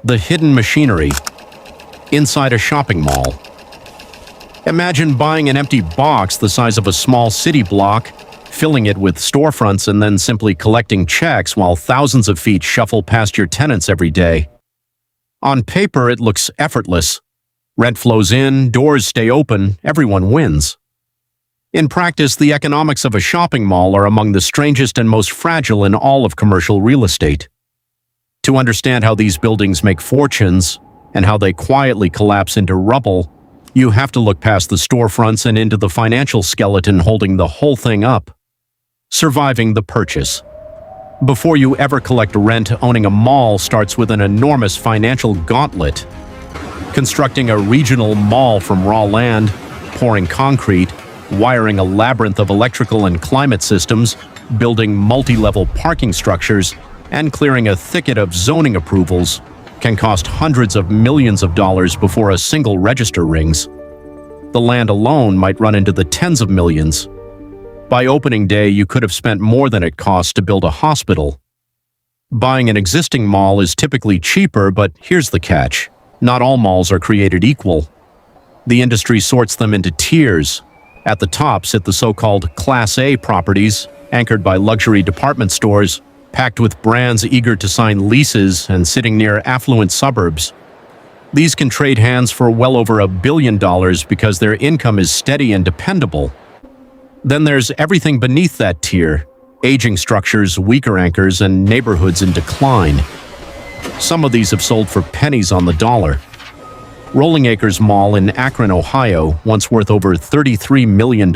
The hidden machinery inside a shopping mall. Imagine buying an empty box the size of a small city block, filling it with storefronts, and then simply collecting checks while thousands of feet shuffle past your tenants every day. On paper, it looks effortless. Rent flows in, doors stay open, everyone wins. In practice, the economics of a shopping mall are among the strangest and most fragile in all of commercial real estate. To understand how these buildings make fortunes and how they quietly collapse into rubble, you have to look past the storefronts and into the financial skeleton holding the whole thing up. Surviving the purchase. Before you ever collect rent, owning a mall starts with an enormous financial gauntlet. Constructing a regional mall from raw land, pouring concrete, wiring a labyrinth of electrical and climate systems, building multi-level parking structures, and clearing a thicket of zoning approvals can cost hundreds of millions of dollars before a single register rings. The land alone might run into the tens of millions. By opening day, you could have spent more than it costs to build a hospital. Buying an existing mall is typically cheaper, but here's the catch. Not all malls are created equal. The industry sorts them into tiers. At the top sit the so-called Class A properties, anchored by luxury department stores, packed with brands eager to sign leases and sitting near affluent suburbs. These can trade hands for well over $1 billion because their income is steady and dependable. Then there's everything beneath that tier, aging structures, weaker anchors, and neighborhoods in decline. Some of these have sold for pennies on the dollar. Rolling Acres Mall in Akron, Ohio, once worth over $33 million,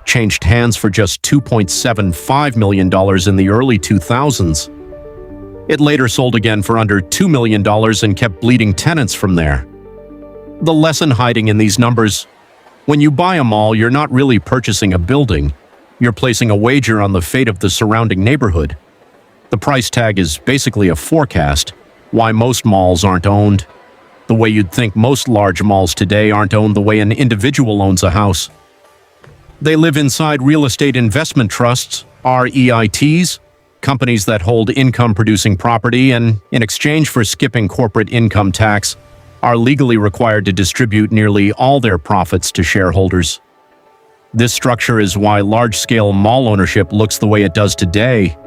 changed hands for just $2.75 million in the early 2000s. It later sold again for under $2 million and kept bleeding tenants from there. The lesson hiding in these numbers: when you buy a mall, you're not really purchasing a building. You're placing a wager on the fate of the surrounding neighborhood. The price tag is basically a forecast, why most malls aren't owned the way you'd think most large malls today aren't owned the way an individual owns a house. They live inside real estate investment trusts, REITs, companies that hold income-producing property and, in exchange for skipping corporate income tax, are legally required to distribute nearly all their profits to shareholders. This structure is why large-scale mall ownership looks the way it does today.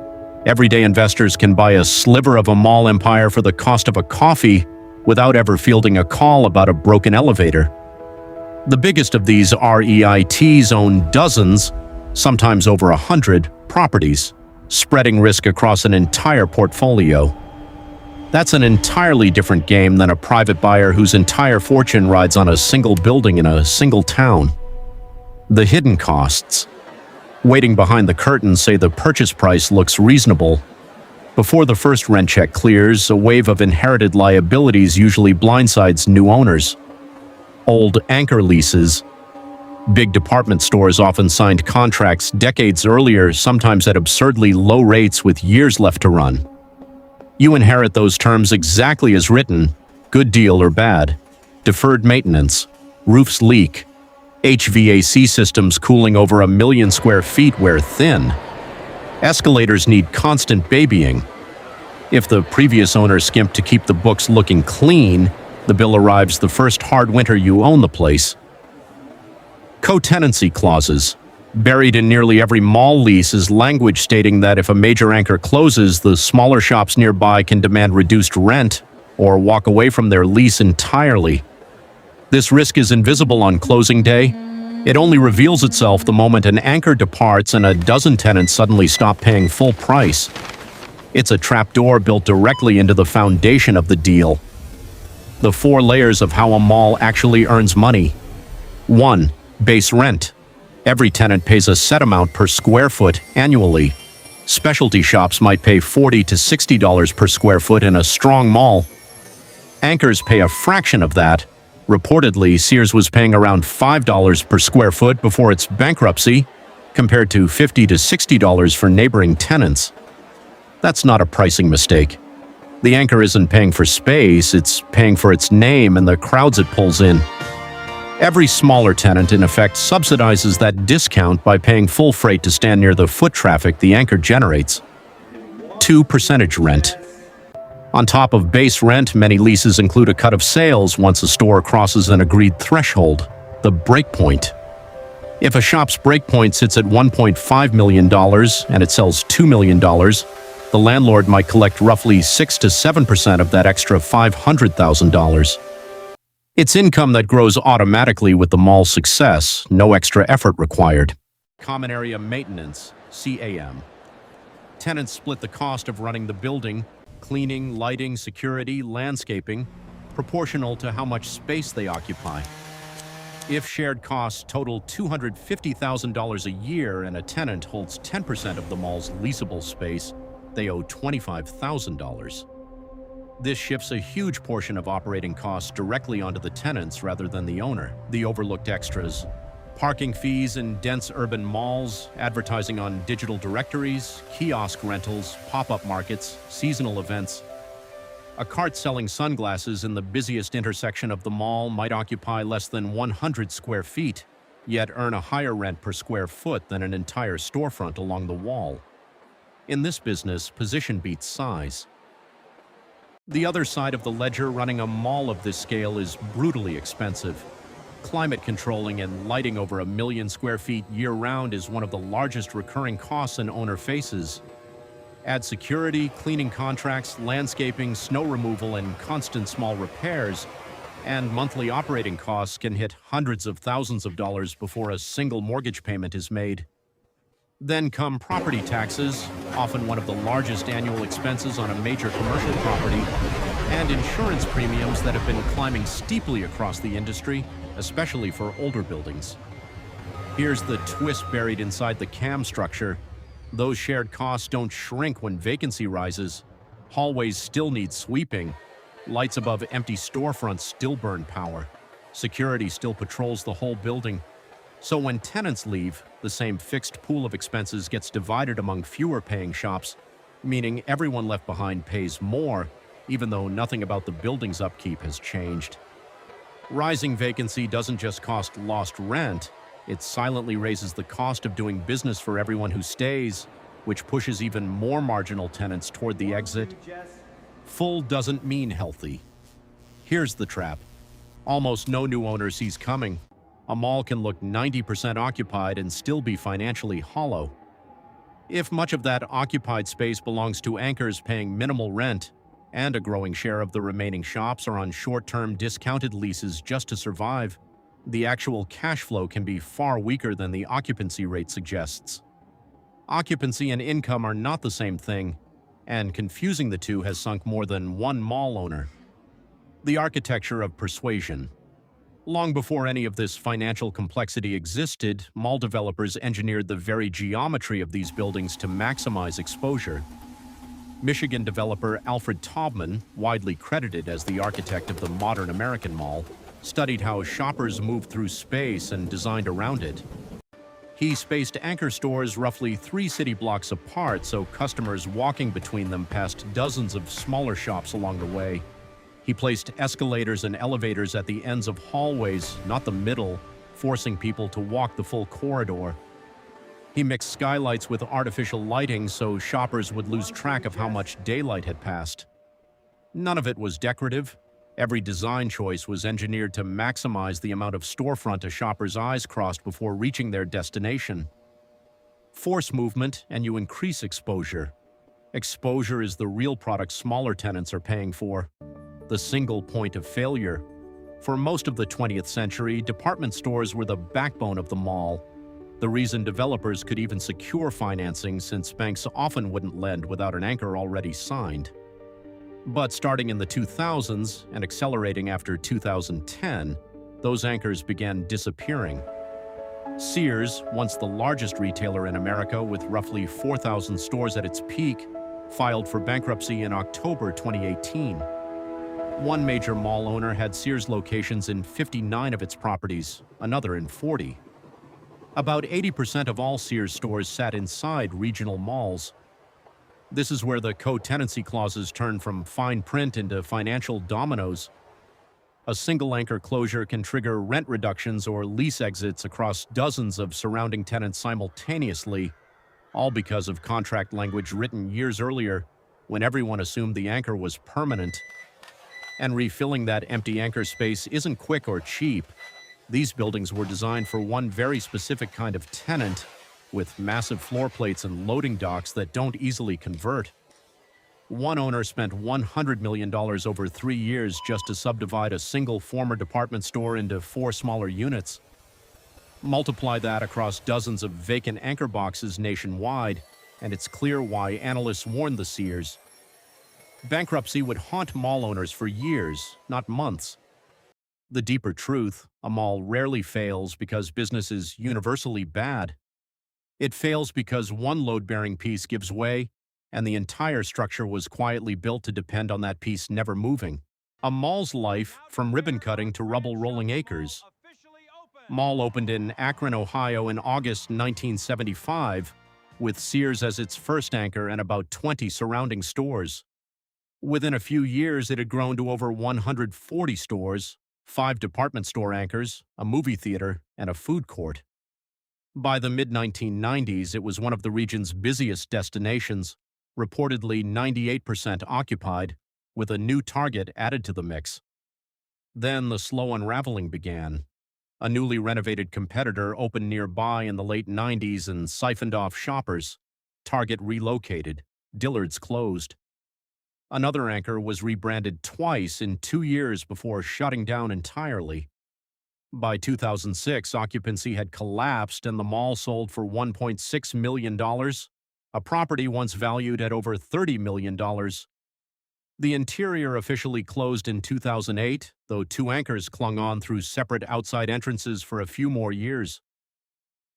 Everyday investors can buy a sliver of a mall empire for the cost of a coffee without ever fielding a call about a broken elevator. The biggest of these REITs own dozens, sometimes over 100, properties, spreading risk across an entire portfolio. That's an entirely different game than a private buyer whose entire fortune rides on a single building in a single town. The hidden costs. Waiting behind the curtain say the purchase price looks reasonable. Before the first rent check clears, a wave of inherited liabilities usually blindsides new owners. Old anchor leases. Big department stores often signed contracts decades earlier, sometimes at absurdly low rates with years left to run. You inherit those terms exactly as written, good deal or bad. Deferred maintenance, roofs leak, HVAC systems cooling over 1 million square feet wear thin. Escalators need constant babying. If the previous owner skimped to keep the books looking clean, the bill arrives the first hard winter you own the place. Co-tenancy clauses. Buried in nearly every mall lease is language stating that if a major anchor closes, the smaller shops nearby can demand reduced rent or walk away from their lease entirely. This risk is invisible on closing day. It only reveals itself the moment an anchor departs and a dozen tenants suddenly stop paying full price. It's a trapdoor built directly into the foundation of the deal. The 4 layers of how a mall actually earns money. 1. Base rent. Every tenant pays a set amount per square foot annually. Specialty shops might pay $40 to $60 per square foot in a strong mall. Anchors pay a fraction of that. Reportedly, Sears was paying around $5 per square foot before its bankruptcy, compared to $50 to $60 for neighboring tenants. That's not a pricing mistake. The anchor isn't paying for space, it's paying for its name and the crowds it pulls in. Every smaller tenant, in effect, subsidizes that discount by paying full freight to stand near the foot traffic the anchor generates. 2. Percentage rent. On top of base rent, many leases include a cut of sales once a store crosses an agreed threshold, the breakpoint. If a shop's breakpoint sits at $1.5 million and it sells $2 million, the landlord might collect roughly 6 to 7% of that extra $500,000. It's income that grows automatically with the mall's success, no extra effort required. Common area maintenance, CAM. Tenants split the cost of running the building, cleaning, lighting, security, landscaping, proportional to how much space they occupy. If shared costs total $250,000 a year and a tenant holds 10% of the mall's leasable space, they owe $25,000. This shifts a huge portion of operating costs directly onto the tenants rather than the owner. The overlooked extras: parking fees in dense urban malls, advertising on digital directories, kiosk rentals, pop-up markets, seasonal events. A cart selling sunglasses in the busiest intersection of the mall might occupy less than 100 square feet, yet earn a higher rent per square foot than an entire storefront along the wall. In this business, position beats size. The other side of the ledger, running a mall of this scale, is brutally expensive. Climate controlling and lighting over 1 million square feet year-round is one of the largest recurring costs an owner faces. Add security, cleaning contracts, landscaping, snow removal, and constant small repairs, and monthly operating costs can hit hundreds of thousands of dollars before a single mortgage payment is made. Then come property taxes, often one of the largest annual expenses on a major commercial property, and insurance premiums that have been climbing steeply across the industry, especially for older buildings. Here's the twist buried inside the CAM structure. Those shared costs don't shrink when vacancy rises. Hallways still need sweeping. Lights above empty storefronts still burn power. Security still patrols the whole building. So when tenants leave, the same fixed pool of expenses gets divided among fewer paying shops, meaning everyone left behind pays more, even though nothing about the building's upkeep has changed. Rising vacancy doesn't just cost lost rent, it silently raises the cost of doing business for everyone who stays, which pushes even more marginal tenants toward the exit. Full doesn't mean healthy. Here's the trap. Almost no new owner sees coming. A mall can look 90% occupied and still be financially hollow. If much of that occupied space belongs to anchors paying minimal rent, and a growing share of the remaining shops are on short-term discounted leases just to survive, the actual cash flow can be far weaker than the occupancy rate suggests. Occupancy and income are not the same thing, and confusing the two has sunk more than one mall owner. The architecture of persuasion. Long before any of this financial complexity existed, mall developers engineered the very geometry of these buildings to maximize exposure. Michigan developer Alfred Taubman, widely credited as the architect of the modern American mall, studied how shoppers moved through space and designed around it. He spaced anchor stores roughly 3 city blocks apart so customers walking between them passed dozens of smaller shops along the way. He placed escalators and elevators at the ends of hallways, not the middle, forcing people to walk the full corridor. He mixed skylights with artificial lighting so shoppers would lose track of how much daylight had passed. None of it was decorative. Every design choice was engineered to maximize the amount of storefront a shopper's eyes crossed before reaching their destination. Force movement and you increase exposure. Exposure is the real product smaller tenants are paying for. The single point of failure. For most of the 20th century, department stores were the backbone of the mall. The reason developers could even secure financing, since banks often wouldn't lend without an anchor already signed. But starting in the 2000s and accelerating after 2010, those anchors began disappearing. Sears, once the largest retailer in America with roughly 4,000 stores at its peak, filed for bankruptcy in October 2018. One major mall owner had Sears locations in 59 of its properties, another in 40. About 80% of all Sears stores sat inside regional malls. This is where the co-tenancy clauses turn from fine print into financial dominoes. A single anchor closure can trigger rent reductions or lease exits across dozens of surrounding tenants simultaneously, all because of contract language written years earlier. when everyone assumed the anchor was permanent. And refilling that empty anchor space isn't quick or cheap. These buildings were designed for one very specific kind of tenant, with massive floor plates and loading docks that don't easily convert. One owner spent $100 million over 3 years just to subdivide a single former department store into 4 smaller units. Multiply that across dozens of vacant anchor boxes nationwide, and it's clear why analysts warned the Sears. Bankruptcy would haunt mall owners for years, not months. The deeper truth, a mall rarely fails because business is universally bad. It fails because one load-bearing piece gives way, and the entire structure was quietly built to depend on that piece never moving. A mall's life, from ribbon cutting to rubble rolling acres. Mall opened in Akron, Ohio in August 1975, with Sears as its first anchor and about 20 surrounding stores. Within a few years, it had grown to over 140 stores, 5 department store anchors, a movie theater, and a food court. By the mid-1990s, it was one of the region's busiest destinations, reportedly 98% occupied, with a new target added to the mix. Then the slow unraveling began. A newly renovated competitor opened nearby in the late 90s and siphoned off shoppers. Target relocated. Dillard's closed. Another anchor was rebranded twice in 2 years before shutting down entirely. By 2006, occupancy had collapsed and the mall sold for $1.6 million, a property once valued at over $30 million. The interior officially closed in 2008, though 2 anchors clung on through separate outside entrances for a few more years.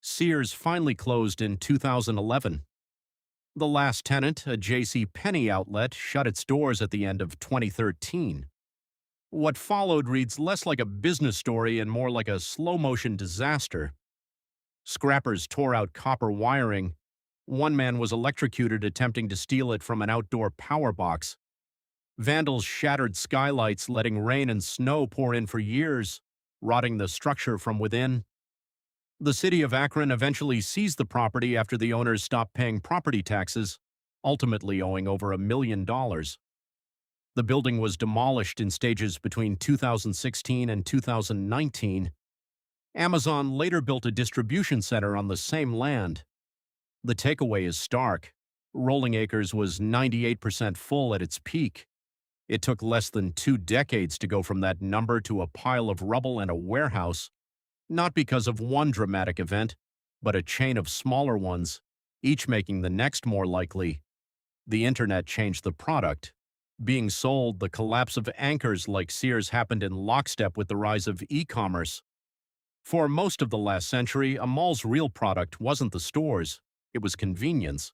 Sears finally closed in 2011. The last tenant, a J.C. Penney outlet, shut its doors at the end of 2013. What followed reads less like a business story and more like a slow-motion disaster. Scrappers tore out copper wiring. One man was electrocuted attempting to steal it from an outdoor power box. Vandals shattered skylights, letting rain and snow pour in for years, rotting the structure from within. The city of Akron eventually seized the property after the owners stopped paying property taxes, ultimately owing over $1 million. The building was demolished in stages between 2016 and 2019. Amazon later built a distribution center on the same land. The takeaway is stark. Rolling Acres was 98% full at its peak. It took less than 2 decades to go from that number to a pile of rubble and a warehouse, not because of one dramatic event, but a chain of smaller ones, each making the next more likely. The internet changed the product. Being sold, the collapse of anchors like Sears happened in lockstep with the rise of e-commerce. For most of the last century, a mall's real product wasn't the stores, it was convenience.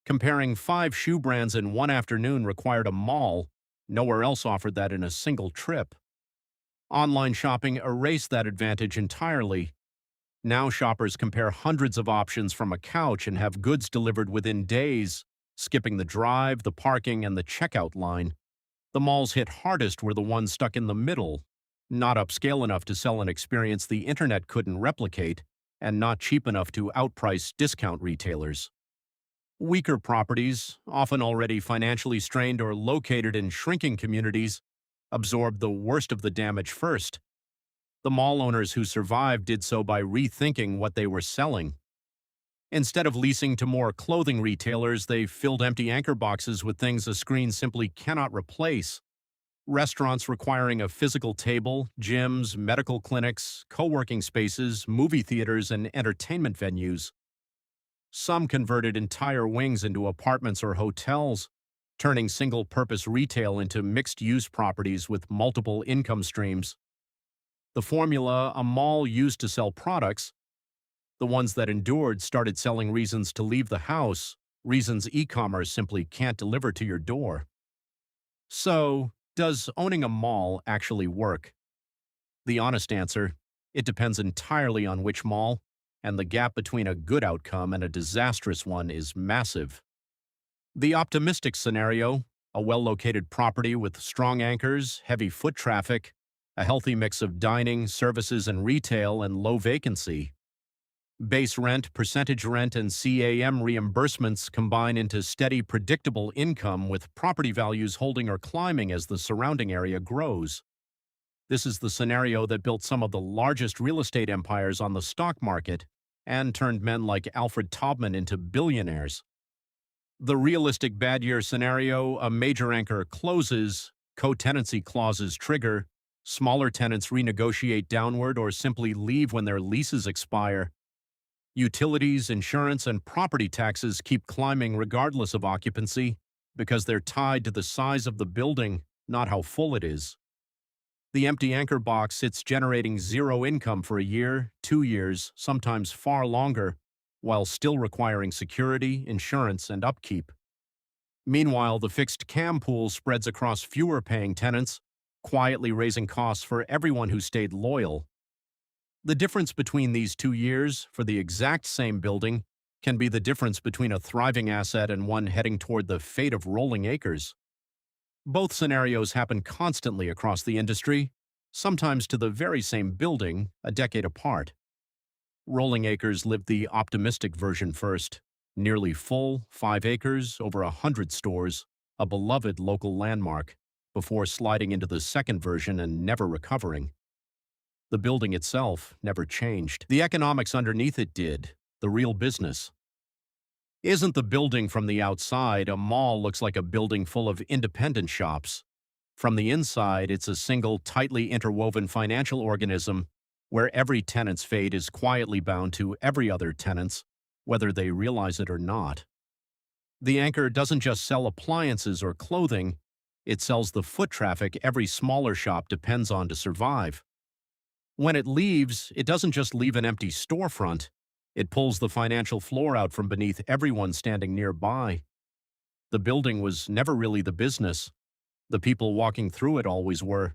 Comparing 5 shoe brands in one afternoon required a mall. Nowhere else offered that in a single trip. Online shopping erased that advantage entirely. Now shoppers compare hundreds of options from a couch and have goods delivered within days, skipping the drive, the parking, and the checkout line. The malls hit hardest were the ones stuck in the middle, not upscale enough to sell an experience the internet couldn't replicate, and not cheap enough to outprice discount retailers. Weaker properties, often already financially strained or located in shrinking communities, absorbed the worst of the damage first. The mall owners who survived did so by rethinking what they were selling. Instead of leasing to more clothing retailers, they filled empty anchor boxes with things a screen simply cannot replace. Restaurants requiring a physical table, gyms, medical clinics, co-working spaces, movie theaters, and entertainment venues. Some converted entire wings into apartments or hotels, turning single-purpose retail into mixed-use properties with multiple income streams. The formula a mall used to sell products, the ones that endured started selling reasons to leave the house, reasons e-commerce simply can't deliver to your door. So, does owning a mall actually work? The honest answer, it depends entirely on which mall, and the gap between a good outcome and a disastrous one is massive. The optimistic scenario, a well-located property with strong anchors, heavy foot traffic, a healthy mix of dining, services, and retail, and low vacancy. Base rent, percentage rent, and CAM reimbursements combine into steady, predictable income with property values holding or climbing as the surrounding area grows. This is the scenario that built some of the largest real estate empires on the stock market and turned men like Alfred Taubman into billionaires. The realistic bad year scenario: a major anchor closes, co-tenancy clauses trigger, smaller tenants renegotiate downward or simply leave when their leases expire. Utilities, insurance, and property taxes keep climbing regardless of occupancy because they're tied to the size of the building, not how full it is. The empty anchor box sits generating zero income for a year, 2 years, sometimes far longer, while still requiring security, insurance, and upkeep. Meanwhile, the fixed CAM pool spreads across fewer paying tenants, quietly raising costs for everyone who stayed loyal. The difference between these 2 years for the exact same building can be the difference between a thriving asset and one heading toward the fate of rolling acres. Both scenarios happen constantly across the industry, sometimes to the very same building, a decade apart. Rolling Acres lived the optimistic version first. Nearly full, 5 acres, over 100 stores, a beloved local landmark, before sliding into the second version and never recovering. The building itself never changed. The economics underneath it did, the real business. Isn't the building from the outside? A mall looks like a building full of independent shops. From the inside, it's a single, tightly interwoven financial organism where every tenant's fate is quietly bound to every other tenant's, whether they realize it or not. The anchor doesn't just sell appliances or clothing, it sells the foot traffic every smaller shop depends on to survive. When it leaves, it doesn't just leave an empty storefront, it pulls the financial floor out from beneath everyone standing nearby. The building was never really the business. The people walking through it always were.